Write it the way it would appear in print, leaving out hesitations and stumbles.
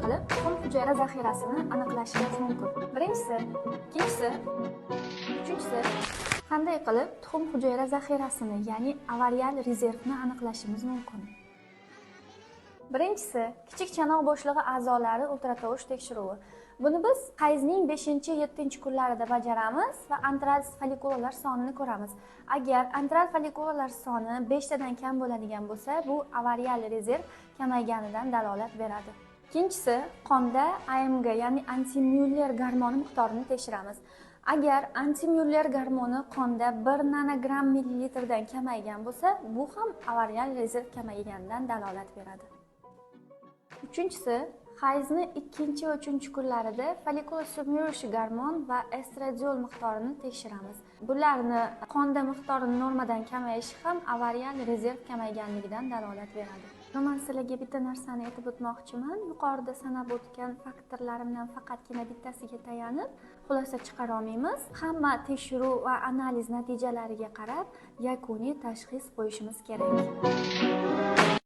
qilib tuxum hujayra zaxirasini aniqlashimiz mumkin? Birinchisi, ikkinchisi, uchinchisi, qanday qilib tuxum hujayra zaxirasini, ya'ni avarial rezervni aniqlashimiz mumkin? Birinchisi, kichik chanoq bo'shlig'i a'zolari ultratovush tekshiruvi. Buni biz hayzning 5-7 kunlarida bajaramiz va antral follikulalar sonini ko'ramiz. Agar antral follikulalar soni 5 tadan kam bo'ladigan bo'lsa, bu avarial rezerv kamayganidan dalolat beradi. Ikkinchisi, qonda AMG, ya'ni antimyuller gormoni miqdorini tekshiramiz. Agar antimyuller gormoni qonda 1 nanogram millilitrdan kamaygan bo'lsa, bu ham avarial rezerv kamayganidan dalolat beradi. Uchinchisi, hayzni 2 va 3 kunlarida follikula submiruющий gormon va estradiol miqdorini tekshiramiz. Bularni qonda miqdorining normadan kamayishi ham avarial rezerv kamayganligidan dalolat beradi. Men sizlarga bitta narsani aytib o'tmoqchiman. Yuqorida sanab o'tgan faktorlarimdan faqatgina bittasiga tayanib xulosa chiqara olmaymiz. Hamma tekshiruv va analiz natijalariga qarab yakuniy tashxis qo'yishimiz kerak.